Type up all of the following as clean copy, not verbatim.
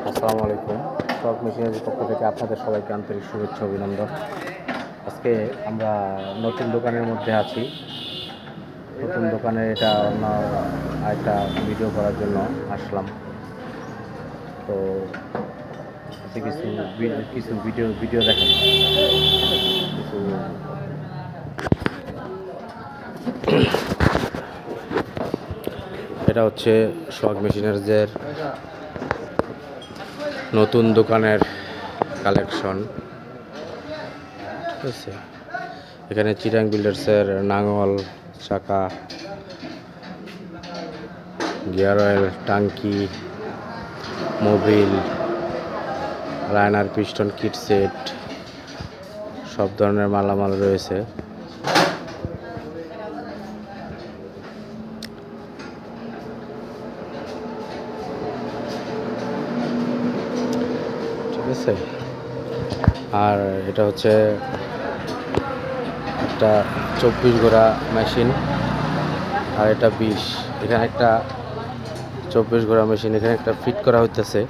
আসসালামু আলাইকুম। শখ মেশিনারির পক্ষ থেকে আপনাদের সবাইকে আন্তরিক শুভেচ্ছা অভিনন্দন। আজকে আমরা নতুন দোকানের মধ্যে আছি। নতুন দোকানের এটা অন্য আরেকটা ভিডিও করার জন্য আসলাম। তো কিছু কিছু ভিডিও দেখেন। কিছু এটা হচ্ছে শখ মেশিনারিজের নতুন দোকানের কালেকশন, ঠিক আছে। এখানে চিটাং বিল্ডার্সের নাঙল, চাকা, গিয়ার অয়েল, টাঙ্কি, Mobil, liner, piston kit set সব ধরনের মালামাল রয়েছে। ঠিক আছে। আর এটা হচ্ছে একটা 24 ঘোড়া মেশিন, আর এটা 20। এখানে একটা 24 ঘোড়া মেশিন এখানে একটা ফিট করা হইতেছে।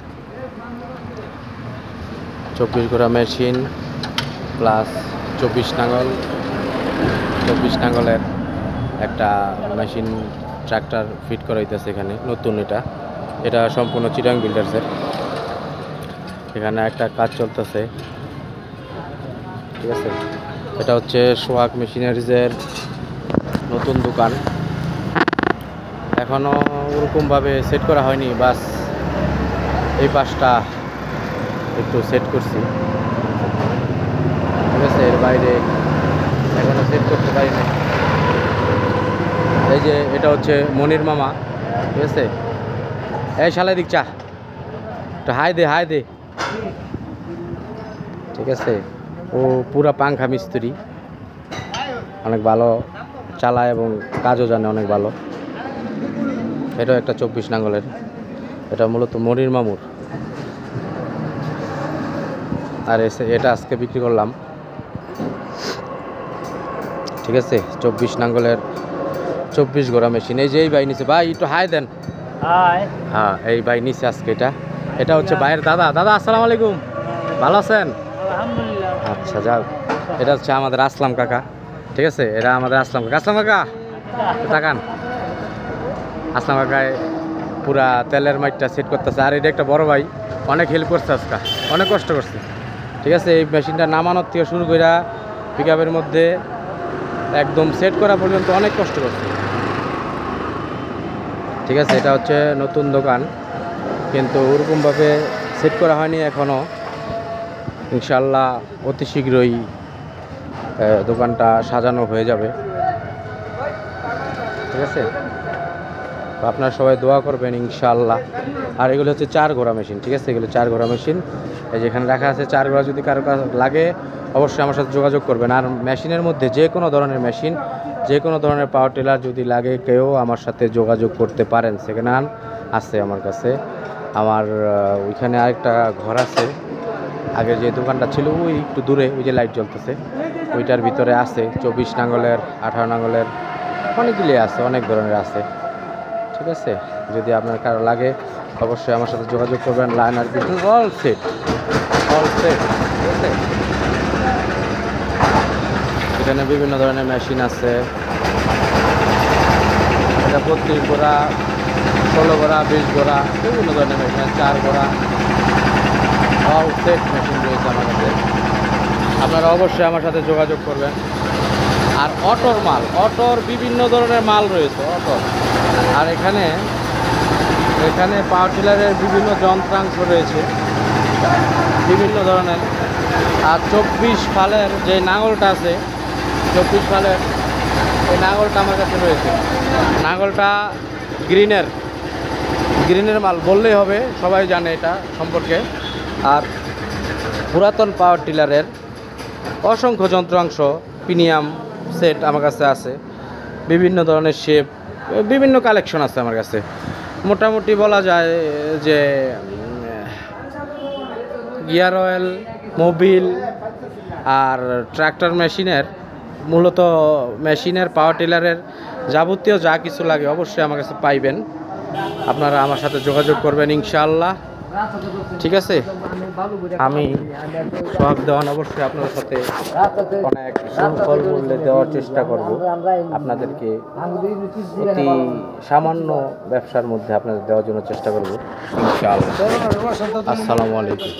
24 ঘোড়া মেশিন প্লাস 24 নাঙ্গলের একটা মেশিন ট্রাক্টর ফিট করা হইতেছে এখানে নতুন। এটা সম্পূর্ণ চিটাং বিল্ডার্সের। এখানে একটা কাজ চলতেছে, ঠিক আছে। এটা হচ্ছে সোহাগ মেশিনারিজের নতুন দোকান। এখনও ওরকমভাবে সেট করা হয়নি, বাস এই পাশটা একটু সেট করছি, ঠিক আছে। এর বাইরে এখনও সেট করতে পারিনি। এই যে এটা হচ্ছে মনির মামা, ঠিক আছে। এই শালা দিক চা, একটু হাই দে, ঠিক আছে। ও পুরা পাংখা মিস্ত্রি, অনেক ভালো চালায় এবং কাজও জানে অনেক ভালো। এটাও একটা 24 নাঙ্গলের, এটা মূলত মনির মামুর। আর এটা আজকে বিক্রি করলাম, ঠিক আছে। 24 নাঙ্গলের 24 ঘোড়া মেশিন। এই যে এই ভাই নিচে, ভাই একটু হাই দেন। হ্যাঁ, এই ভাই নিচে আজকে এটা হচ্ছে ভাইয়ের দাদা। আসসালামু আলাইকুম, ভালো আছেন? আচ্ছা, যাও। এটা হচ্ছে আমাদের আসলাম কাকা, ঠিক আছে। এটা আমাদের আসলাম কাকা তাকান। আসলাম কাকায় পুরা তেলের মাইটটা সেট করতেছে। আর এটা একটা বড় ভাই, অনেক হেল্প করছে আজকে, অনেক কষ্ট করছে, ঠিক আছে। এই মেশিনটা নামানোর থেকে শুরু করে পিকআপের মধ্যে একদম সেট করা পর্যন্ত অনেক কষ্ট করছে, ঠিক আছে। এটা হচ্ছে নতুন দোকান, কিন্তু ওরকমভাবে সেট করা হয়নি এখনও। ইনশাল্লাহ অতি শীঘ্রই দোকানটা সাজানো হয়ে যাবে, ঠিক আছে। তো আপনারা সবাই দোয়া করবেন ইনশাল্লাহ। আর এগুলো হচ্ছে 4 ঘোড়া মেশিন, ঠিক আছে। এগুলো 4 ঘোড়া মেশিন, এই যেখানে রাখা আছে 4 ঘোড়া। যদি কারো লাগে অবশ্যই আমার সাথে যোগাযোগ করবেন। আর মেশিনের মধ্যে যে কোনো ধরনের মেশিন, যে কোনো ধরনের পাওয়ার টিলার যদি লাগে কেউ আমার সাথে যোগাযোগ করতে পারেন। সেকেন্ড হ্যান্ড আছে আমার কাছে। আমার ওইখানে আরেকটা ঘর আছে, আগে যে দোকানটা ছিল ওই একটু দূরে, ওই যে লাইট জ্বলতেছে ওইটার ভিতরে আছে 24 নাঙ্গলের, 18 নাঙ্গলের অনেকগুলি আছে, অনেক ধরনের আছে, ঠিক আছে। যদি আপনার কারো লাগে অবশ্যই আমার সাথে যোগাযোগ করবেন। লাইনার পিছন অল সেট, ঠিক আছে। এখানে বিভিন্ন ধরনের মেশিন আছে। এটা 32 ঘোড়া, 16 ঘোড়া, 20 ঘোড়া, বিভিন্ন ধরনের মেশিন আছে। 4 ঘোড়া অল সেট মেশিন রয়েছে আমার কাছে। আপনারা অবশ্যই আমার সাথে যোগাযোগ করবেন। আর অটোর বিভিন্ন ধরনের মাল রয়েছে, অটোর। আর এখানে পাওয়ার টিলারের বিভিন্ন যন্ত্রাংশ রয়েছে বিভিন্ন ধরনের। আর 24 ফালের যে নাঙলটা আছে, 24 ফালের এই নাঙলটা আমার কাছে রয়েছে। নাঙলটা গ্রিনের মাল বললেই হবে, সবাই জানে এটা সম্পর্কে। আর পুরাতন পাওয়ার টিলারের অসংখ্য যন্ত্রাংশ, প্রিমিয়াম সেট আমার কাছে আছে। বিভিন্ন ধরনের শেপ, বিভিন্ন কালেকশন আছে আমার কাছে। মোটামুটি বলা যায় যে গিয়ার অয়েল, মোবিল আর ট্রাক্টর মেশিনের, মূলত মেশিনের, পাওয়ার টিলারের যাবতীয় যা কিছু লাগে অবশ্যই আমার কাছে পাইবেন। আপনারা আমার সাথে যোগাযোগ করবেন ইনশাআল্লাহ। ঠিক আছে, আমি সোহাগ দেওয়ান অবশ্যই আপনাদের সাথে অনেক সুফল মূল্যে দেওয়ার চেষ্টা করব আপনাদেরকে, অতি সামান্য ব্যবসার মধ্যে আপনাদের দেওয়ার জন্য চেষ্টা করব ইনশাআল্লাহ। আসসালামু আলাইকুম।